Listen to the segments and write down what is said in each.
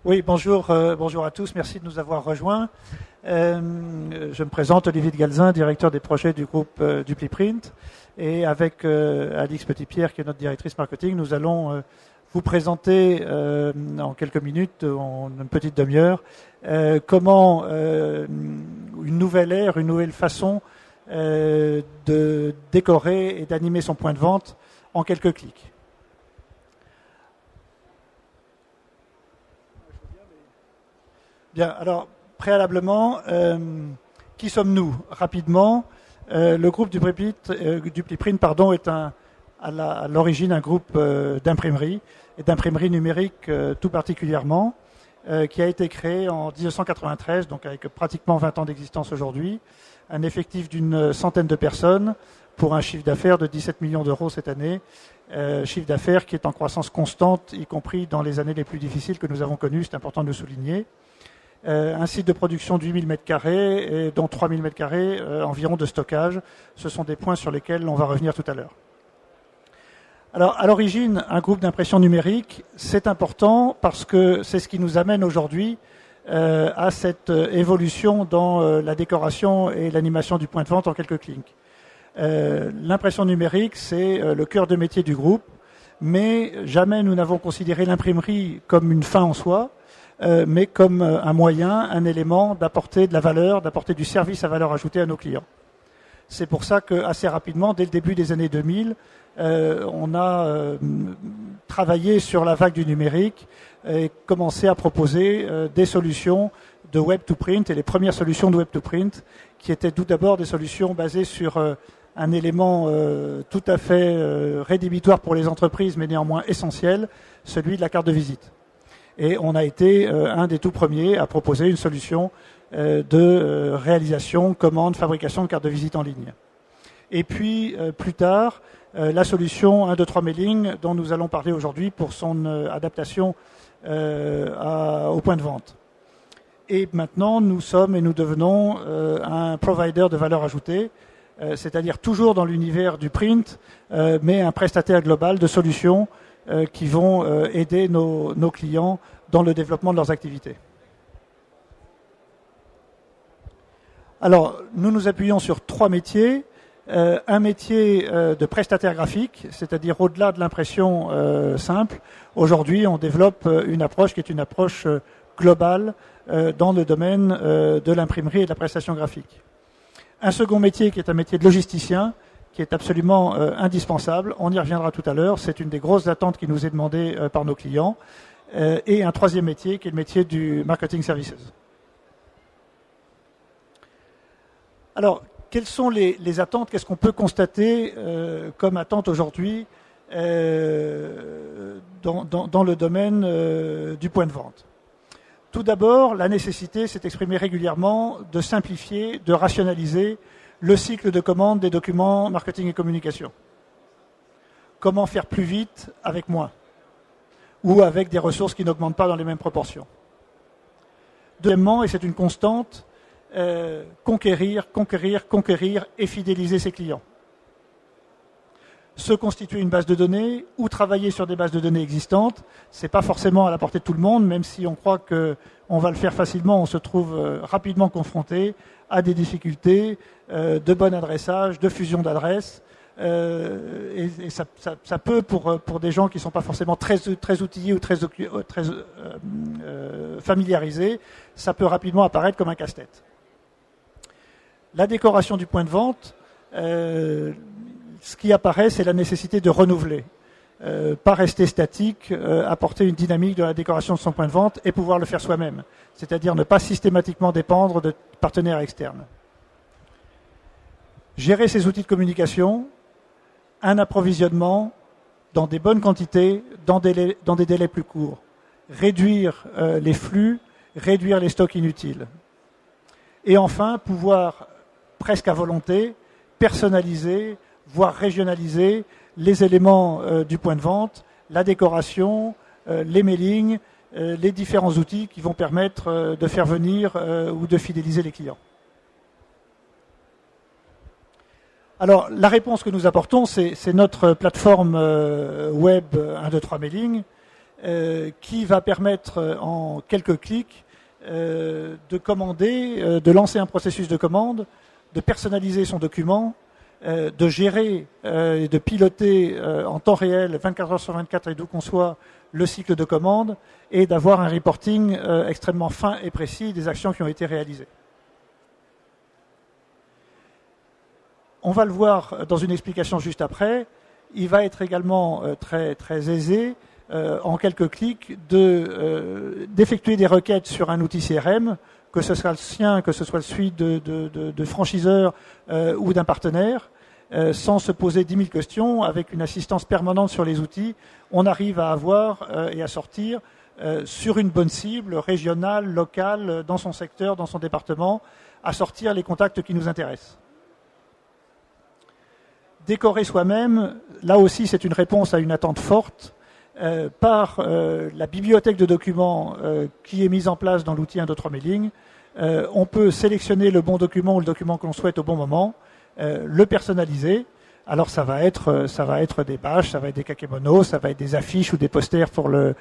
Oui, bonjour à tous, merci de nous avoir rejoints. Je me présente, Olivier de Galzin, directeur des projets du groupe DupliPrint. Et avec Alix Petitpierre, qui est notre directrice marketing, nous allons vous présenter en quelques minutes, en une petite demi-heure, comment une nouvelle ère, une nouvelle façon de décorer et d'animer son point de vente en quelques clics. Bien, alors, préalablement, qui sommes-nous? Rapidement, le groupe DupliPrint est à l'origine un groupe d'imprimerie, et d'imprimerie numérique tout particulièrement, qui a été créé en 1993, donc avec pratiquement 20 ans d'existence aujourd'hui, un effectif d'une centaine de personnes pour un chiffre d'affaires de 17 millions d'euros cette année, chiffre d'affaires qui est en croissance constante, y compris dans les années les plus difficiles que nous avons connues, c'est important de le souligner. Un site de production de 8000 m², dont 3000 m² environ de stockage. Ce sont des points sur lesquels on va revenir tout à l'heure. Alors, à l'origine, un groupe d'impression numérique, c'est important parce que c'est ce qui nous amène aujourd'hui à cette évolution dans la décoration et l'animation du point de vente en quelques clics. L'impression numérique, c'est le cœur de métier du groupe, mais jamais nous n'avons considéré l'imprimerie comme une fin en soi, mais comme un moyen, un élément d'apporter de la valeur, d'apporter du service à valeur ajoutée à nos clients. C'est pour ça que assez rapidement, dès le début des années 2000, on a travaillé sur la vague du numérique et commencé à proposer des solutions de web to print, et les premières solutions de web to print qui étaient tout d'abord des solutions basées sur un élément tout à fait rédhibitoire pour les entreprises, mais néanmoins essentiel, celui de la carte de visite. Et on a été un des tout premiers à proposer une solution de réalisation, commande, fabrication de cartes de visite en ligne. Et puis, plus tard, la solution 1, 2, 3 mailing dont nous allons parler aujourd'hui pour son adaptation au point de vente. Et maintenant, nous sommes et nous devenons un provider de valeur ajoutée, c'est-à-dire toujours dans l'univers du print, mais un prestataire global de solutions qui vont aider nos clients dans le développement de leurs activités. Alors, nous nous appuyons sur 3 métiers. Un métier de prestataire graphique, c'est-à-dire au-delà de l'impression simple. Aujourd'hui, on développe une approche qui est une approche globale dans le domaine de l'imprimerie et de la prestation graphique. Un second métier qui est un métier de logisticien, qui est absolument indispensable. On y reviendra tout à l'heure. C'est une des grosses attentes qui nous est demandée par nos clients. Et un troisième métier qui est le métier du marketing services. Alors, quelles sont les attentes? Qu'est-ce qu'on peut constater comme attente aujourd'hui dans le domaine du point de vente? Tout d'abord, la nécessité s'est exprimée régulièrement de simplifier, de rationaliser le cycle de commande des documents marketing et communication. Comment faire plus vite avec moins, ou avec des ressources qui n'augmentent pas dans les mêmes proportions. Deuxièmement, et c'est une constante, conquérir et fidéliser ses clients. Se constituer une base de données ou travailler sur des bases de données existantes, c'est pas forcément à la portée de tout le monde, même si on croit qu'on va le faire facilement, on se trouve rapidement confronté à des difficultés de bon adressage, de fusion d'adresses, et ça peut, pour des gens qui ne sont pas forcément très outillés ou très familiarisés, ça peut rapidement apparaître comme un casse-tête. La décoration du point de vente, ce qui apparaît, c'est la nécessité de renouveler, pas rester statique, apporter une dynamique de la décoration de son point de vente et pouvoir le faire soi-même, c'est-à-dire ne pas systématiquement dépendre de partenaires externes. Gérer ses outils de communication, un approvisionnement dans des bonnes quantités, dans des délais plus courts, réduire les flux, réduire les stocks inutiles. Et enfin, pouvoir, presque à volonté, personnaliser, voire régionaliser les éléments du point de vente, la décoration, les mailings, les différents outils qui vont permettre de faire venir ou de fidéliser les clients. Alors, la réponse que nous apportons, c'est notre plateforme web 123 Mailing qui va permettre en quelques clics de commander, de lancer un processus de commande, de personnaliser son document, de gérer et de piloter en temps réel, 24 heures sur 24 et d'où qu'on soit, le cycle de commande et d'avoir un reporting extrêmement fin et précis des actions qui ont été réalisées. On va le voir dans une explication juste après. Il va être également très aisé, en quelques clics, d'effectuer des requêtes sur un outil CRM, que ce soit le sien, que ce soit celui de franchiseur ou d'un partenaire, sans se poser 10 000 questions, avec une assistance permanente sur les outils. On arrive à avoir et à sortir sur une bonne cible, régionale, locale, dans son secteur, dans son département, à sortir les contacts qui nous intéressent. Décorer soi-même, là aussi c'est une réponse à une attente forte par la bibliothèque de documents qui est mise en place dans l'outil 123 Mailing. On peut sélectionner le bon document ou le document que l'on souhaite au bon moment, le personnaliser. Alors ça va être des badges, ça va être des kakémonos, ça va être des affiches ou des posters pour la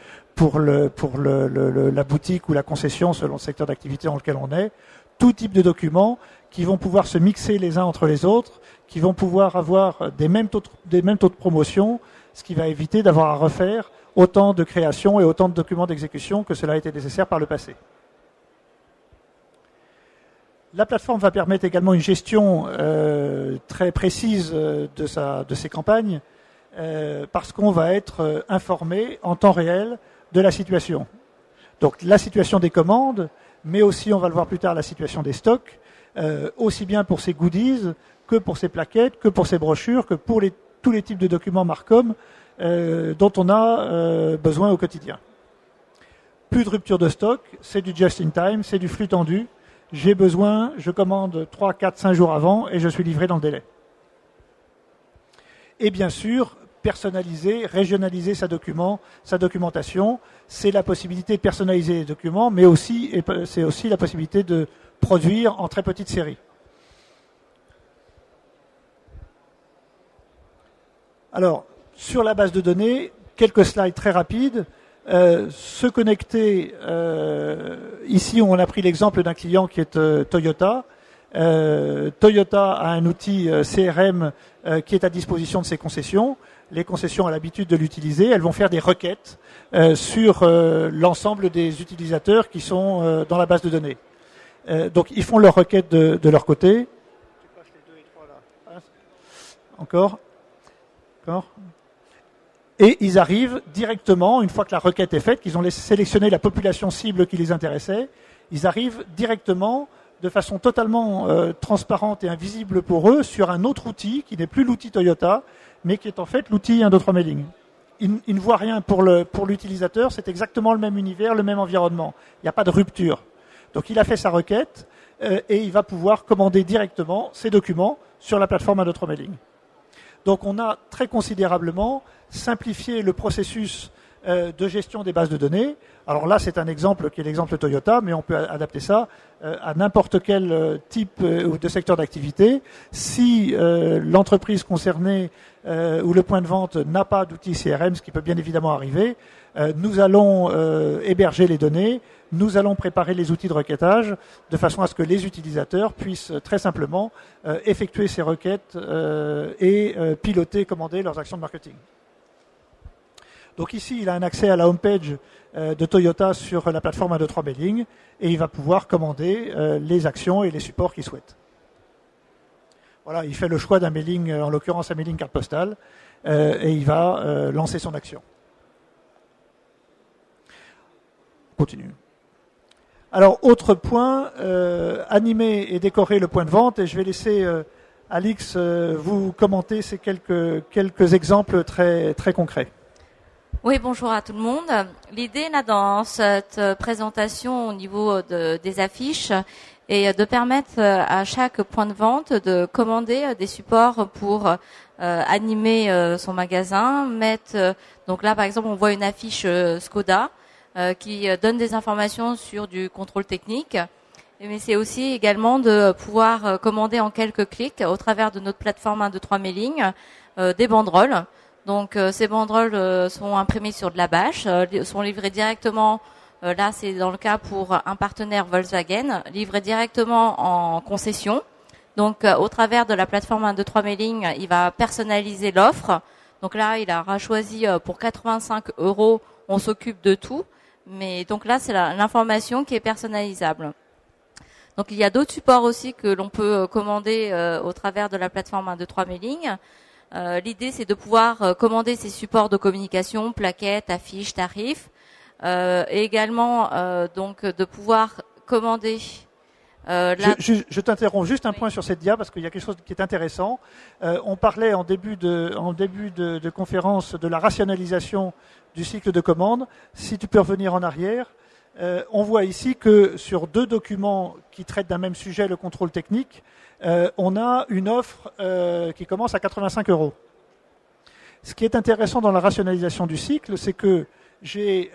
boutique ou la concession selon le secteur d'activité dans lequel on est. Tout type de documents qui vont pouvoir se mixer les uns entre les autres, qui vont pouvoir avoir des mêmes taux de promotion, ce qui va éviter d'avoir à refaire autant de créations et autant de documents d'exécution que cela a été nécessaire par le passé. La plateforme va permettre également une gestion très précise de ses campagnes parce qu'on va être informé en temps réel de la situation. Donc la situation des commandes, mais aussi, on va le voir plus tard, la situation des stocks, aussi bien pour ces goodies que pour ces plaquettes, que pour ces brochures, que pour tous les types de documents Marcom dont on a besoin au quotidien. Plus de rupture de stock, c'est du just-in-time, c'est du flux tendu. J'ai besoin, je commande 3, 4, 5 jours avant et je suis livré dans le délai. Et bien sûr, personnaliser, régionaliser sa documentation, c'est la possibilité de personnaliser les documents, mais c'est aussi la possibilité de produire en très petite série. Alors, sur la base de données, quelques slides très rapides. Se connecter, ici on a pris l'exemple d'un client qui est Toyota. Toyota a un outil CRM qui est à disposition de ses concessions. Les concessions ont l'habitude de l'utiliser. Elles vont faire des requêtes sur l'ensemble des utilisateurs qui sont dans la base de données. Donc ils font leurs requêtes de leur côté. Tu passes les 2 et 3 là. Encore. Et ils arrivent directement, une fois que la requête est faite, qu'ils ont sélectionné la population cible qui les intéressait, ils arrivent directement, de façon totalement transparente et invisible pour eux, sur un autre outil qui n'est plus l'outil Toyota, mais qui est en fait l'outil 123 Mailing. Ils ne voient rien pour l'utilisateur, c'est exactement le même univers, le même environnement. Il n'y a pas de rupture. Donc il a fait sa requête et il va pouvoir commander directement ses documents sur la plateforme 123 Mailing. Donc on a très considérablement simplifié le processus de gestion des bases de données. Alors là, c'est un exemple qui est l'exemple Toyota, mais on peut adapter ça à n'importe quel type de secteur d'activité. Si l'entreprise concernée ou le point de vente n'a pas d'outil CRM, ce qui peut bien évidemment arriver, nous allons héberger les données, nous allons préparer les outils de requêtage de façon à ce que les utilisateurs puissent très simplement effectuer ces requêtes et piloter, commander leurs actions de marketing. Donc ici, il a un accès à la homepage de Toyota sur la plateforme 123 Mailing et il va pouvoir commander les actions et les supports qu'il souhaite. Voilà, il fait le choix d'un mailing, en l'occurrence un mailing carte postale, et il va lancer son action. On continue. Alors, autre point, animer et décorer le point de vente, et je vais laisser Alix vous commenter ces quelques exemples très, très concrets. Oui, bonjour à tout le monde. L'idée là dans cette présentation au niveau des affiches est de permettre à chaque point de vente de commander des supports pour animer son magasin. Donc là, par exemple, on voit une affiche Skoda qui donne des informations sur du contrôle technique. mais c'est aussi également de pouvoir commander en quelques clics au travers de notre plateforme 1, 2, 3 mailing des banderoles. Donc ces banderoles sont imprimées sur de la bâche, sont livrées directement, là c'est dans le cas pour un partenaire Volkswagen, livrées directement en concession. Donc au travers de la plateforme 1, 2, 3 mailing, il va personnaliser l'offre. Donc là il aura choisi pour 85 €, on s'occupe de tout. Mais donc là c'est l'information qui est personnalisable. Donc il y a d'autres supports aussi que l'on peut commander au travers de la plateforme 1, 2, 3 mailing. L'idée, c'est de pouvoir commander ces supports de communication, plaquettes, affiches, tarifs, et également donc de pouvoir commander. Je t'interromps juste un point sur cette dia parce qu'il y a quelque chose qui est intéressant. On parlait en début de conférence de la rationalisation du cycle de commande. Si tu peux revenir en arrière, on voit ici que sur 2 documents qui traitent d'un même sujet, le contrôle technique, on a une offre qui commence à 85 €. Ce qui est intéressant dans la rationalisation du cycle, c'est que j'ai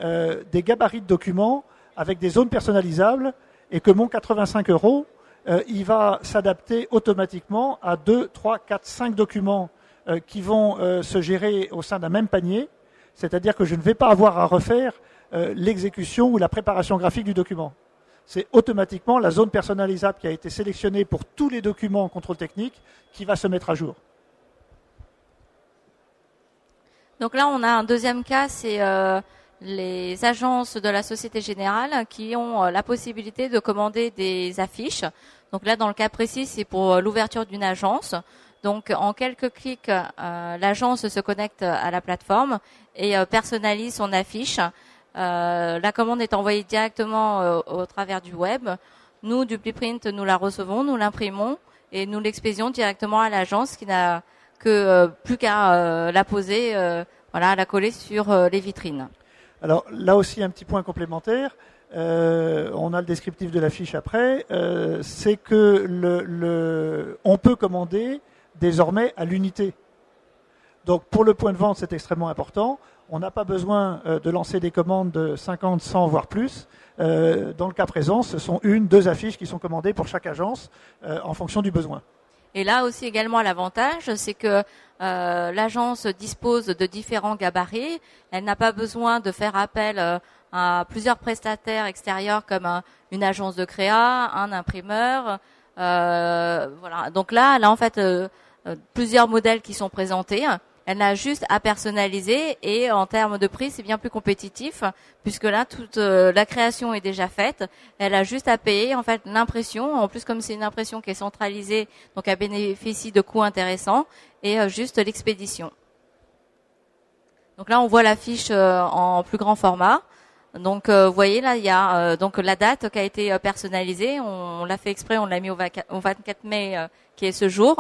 des gabarits de documents avec des zones personnalisables et que mon 85 €, il va s'adapter automatiquement à 2, 3, 4, 5 documents qui vont se gérer au sein d'un même panier. C'est-à-dire que je ne vais pas avoir à refaire l'exécution ou la préparation graphique du document. C'est automatiquement la zone personnalisable qui a été sélectionnée pour tous les documents en contrôle technique qui va se mettre à jour. Donc là, on a un deuxième cas, c'est les agences de la Société Générale qui ont la possibilité de commander des affiches. Donc là, dans le cas précis, c'est pour l'ouverture d'une agence. Donc en quelques clics, l'agence se connecte à la plateforme et personnalise son affiche. La commande est envoyée directement au travers du web. Nous, du Pliprint, nous la recevons, nous l'imprimons et nous l'expédions directement à l'agence qui n'a que plus qu'à la poser, la coller sur les vitrines. Alors là aussi, un petit point complémentaire. On a le descriptif de la fiche après. C'est que on peut commander désormais à l'unité. Donc pour le point de vente, c'est extrêmement important. On n'a pas besoin de lancer des commandes de 50, 100, voire plus. Dans le cas présent, ce sont 1, 2 affiches qui sont commandées pour chaque agence en fonction du besoin. Et là aussi également l'avantage, c'est que l'agence dispose de différents gabarits. Elle n'a pas besoin de faire appel à plusieurs prestataires extérieurs comme une agence de créa, un imprimeur. Voilà. Donc là, elle a en fait plusieurs modèles qui sont présentés. Elle a juste à personnaliser et en termes de prix, c'est bien plus compétitif puisque là, toute la création est déjà faite. Elle a juste à payer en fait l'impression. En plus, comme c'est une impression qui est centralisée, donc elle bénéficie de coûts intéressants et juste l'expédition. Donc là, on voit la fiche en plus grand format. Donc, vous voyez là, il y a donc la date qui a été personnalisée. On l'a fait exprès, on l'a mis au 24 mai, qui est ce jour.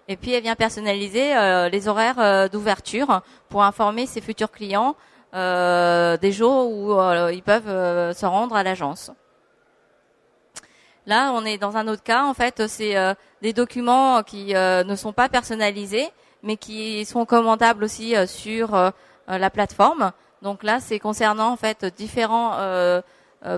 Et puis, elle vient personnaliser les horaires d'ouverture pour informer ses futurs clients des jours où ils peuvent se rendre à l'agence. Là, on est dans un autre cas. En fait, c'est des documents qui ne sont pas personnalisés, mais qui sont commandables aussi sur la plateforme. Donc là, c'est concernant en fait différentes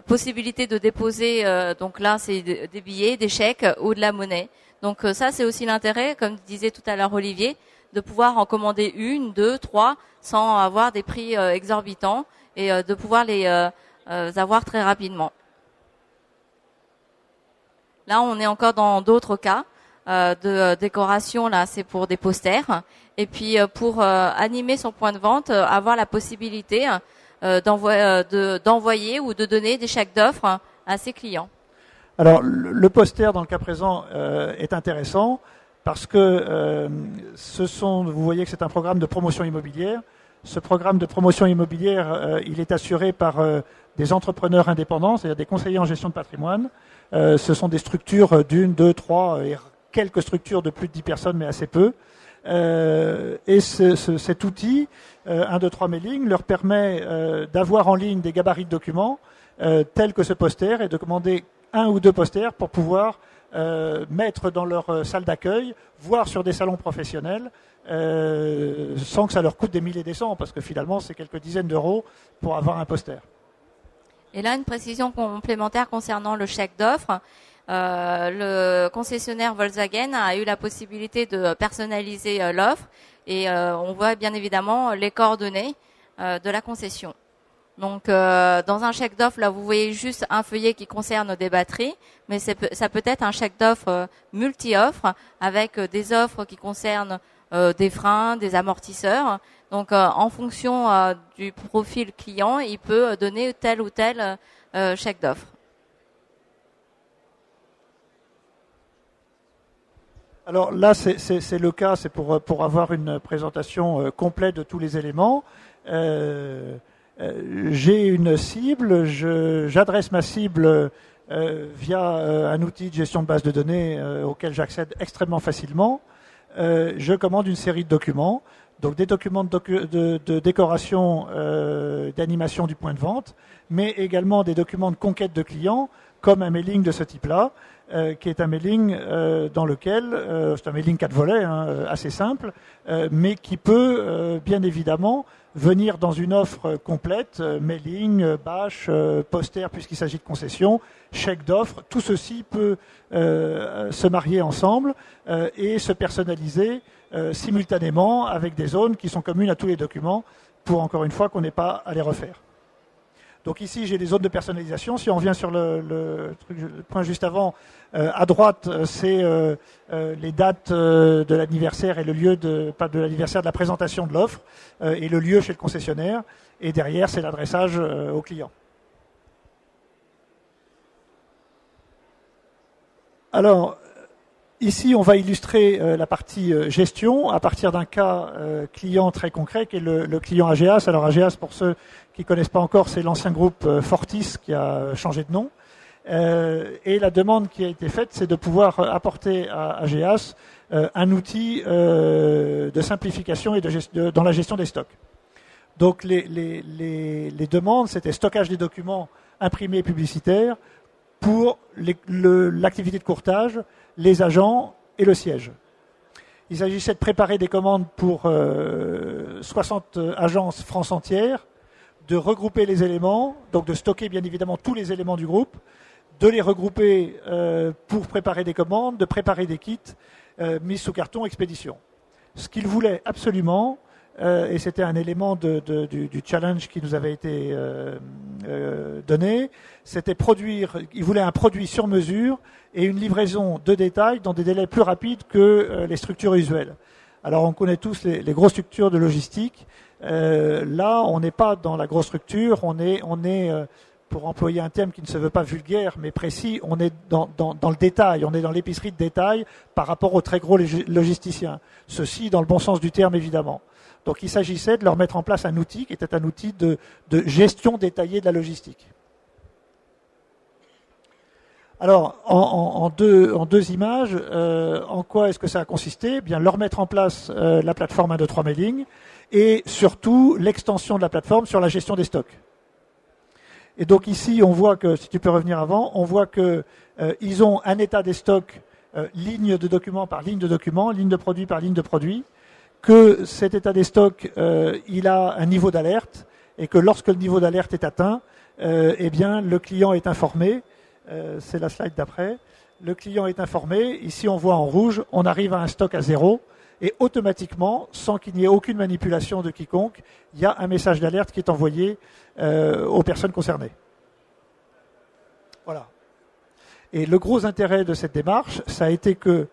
possibilités de déposer. Donc là, c'est des billets, des chèques ou de la monnaie. Donc ça, c'est aussi l'intérêt, comme disait tout à l'heure Olivier, de pouvoir en commander 1, 2, 3, sans avoir des prix exorbitants et de pouvoir les avoir très rapidement. Là, on est encore dans d'autres cas de décoration. Là, c'est pour des posters. Et puis, pour animer son point de vente, avoir la possibilité d'envoyer ou de donner des chèques d'offres à ses clients. Alors, le poster, dans le cas présent, est intéressant parce que vous voyez que c'est un programme de promotion immobilière. Ce programme de promotion immobilière, il est assuré par des entrepreneurs indépendants, c'est-à-dire des conseillers en gestion de patrimoine. Ce sont des structures d'1, 2, 3 et quelques structures de plus de 10 personnes, mais assez peu. Et cet outil, 1, 2, 3 mailing, leur permet d'avoir en ligne des gabarits de documents tels que ce poster et de commander 1 ou 2 posters pour pouvoir mettre dans leur salle d'accueil, voire sur des salons professionnels, sans que ça leur coûte des milliers et des cents, parce que finalement c'est quelques dizaines d'euros pour avoir un poster. Et là, une précision complémentaire concernant le chèque d'offre. le concessionnaire Volkswagen a eu la possibilité de personnaliser l'offre et on voit bien évidemment les coordonnées de la concession. Donc, dans un chèque d'offre, là, vous voyez juste un feuillet qui concerne des batteries, mais ça peut être un chèque d'offre multi-offre avec des offres qui concernent des freins, des amortisseurs. Donc, en fonction du profil client, il peut donner tel ou tel chèque d'offre. Alors là, c'est le cas, c'est pour avoir une présentation complète de tous les éléments. J'ai une cible, j'adresse ma cible via un outil de gestion de base de données auquel j'accède extrêmement facilement. Je commande une série de documents, donc des documents de décoration, d'animation du point de vente, mais également des documents de conquête de clients, comme un mailing de ce type-là, qui est un mailing dans lequel, c'est un mailing 4 volets, assez simple, mais qui peut bien évidemment venir dans une offre complète, mailing, bâche, poster puisqu'il s'agit de concession, chèque d'offre, tout ceci peut se marier ensemble et se personnaliser simultanément avec des zones qui sont communes à tous les documents pour, encore une fois, qu'on n'ait pas à les refaire. Donc ici, j'ai des zones de personnalisation. Si on revient sur le point juste avant, à droite, c'est les dates de l'anniversaire et le lieu pas de l'anniversaire, de la présentation de l'offre et le lieu chez le concessionnaire. Et derrière, c'est l'adressage au client. Alors, ici, on va illustrer la partie gestion à partir d'un cas client très concret qui est le client AGEAS. Alors AGEAS, pour ceux qui ne connaissent pas encore, c'est l'ancien groupe Fortis qui a changé de nom. Et la demande qui a été faite, c'est de pouvoir apporter à AGEAS un outil de simplification et dans la gestion des stocks. Donc les demandes, c'était stockage des documents imprimés et publicitaires pour l'activité de courtage, les agents et le siège. Il s'agissait de préparer des commandes pour 60 agences France entière, de regrouper les éléments, donc de stocker bien évidemment tous les éléments du groupe, de les regrouper pour préparer des commandes, de préparer des kits, mis sous carton, expédition. Ce qu'il voulait absolument, et c'était un élément du challenge qui nous avait été donné, c'était il voulait un produit sur mesure et une livraison de détail dans des délais plus rapides que les structures usuelles. Alors on connaît tous les grosses structures de logistique. Là, on n'est pas dans la grosse structure, on est pour employer un terme qui ne se veut pas vulgaire mais précis, on est dans le détail, on est dans l'épicerie de détail par rapport aux très gros logisticiens. Ceci dans le bon sens du terme évidemment. Donc il s'agissait de leur mettre en place un outil qui était un outil de gestion détaillée de la logistique. Alors, en deux images, en quoi est-ce que ça a consisté ? Bien, leur mettre en place la plateforme 1, 2, 3 mailing et surtout l'extension de la plateforme sur la gestion des stocks. Et donc ici, on voit que, si tu peux revenir avant, on voit que ils ont un état des stocks ligne de document par ligne de document, ligne de produit par ligne de produit, que cet état des stocks, il a un niveau d'alerte et que lorsque le niveau d'alerte est atteint, eh bien, le client est informé. C'est la slide d'après. Le client est informé. Ici, on voit en rouge, on arrive à un stock à 0 et automatiquement, sans qu'il n'y ait aucune manipulation de quiconque, il y a un message d'alerte qui est envoyé aux personnes concernées. Voilà. Et le gros intérêt de cette démarche, ça a été que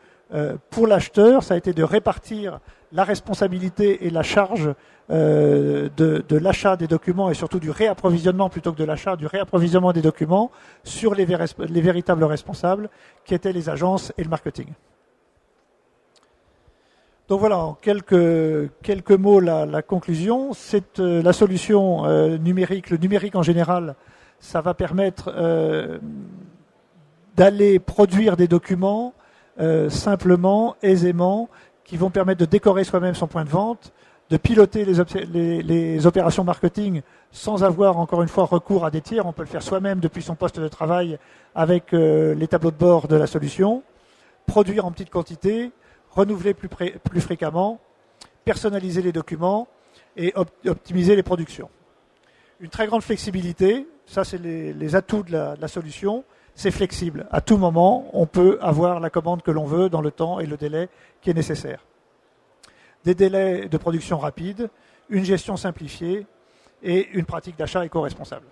pour l'acheteur, ça a été de répartir la responsabilité et la charge de l'achat des documents et surtout du réapprovisionnement plutôt que de l'achat, du réapprovisionnement des documents sur les véritables responsables qui étaient les agences et le marketing. Donc voilà, en quelques mots, la conclusion, c'est la solution numérique, le numérique en général, ça va permettre d'aller produire des documents simplement, aisément, qui vont permettre de décorer soi-même son point de vente, de piloter les opérations marketing sans avoir, encore une fois, recours à des tiers. On peut le faire soi-même depuis son poste de travail avec les tableaux de bord de la solution, produire en petite quantité, renouveler plus fréquemment, personnaliser les documents et optimiser les productions. Une très grande flexibilité, ça c'est les atouts de la solution, c'est flexible. À tout moment, on peut avoir la commande que l'on veut dans le temps et le délai qui est nécessaire. Des délais de production rapides, une gestion simplifiée et une pratique d'achat éco-responsable.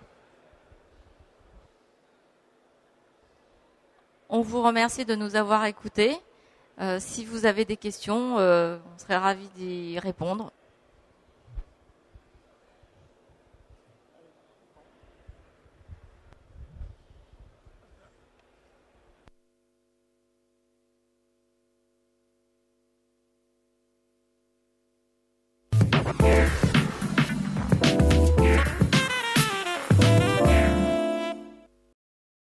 On vous remercie de nous avoir écoutés. Si vous avez des questions, on serait ravis d'y répondre.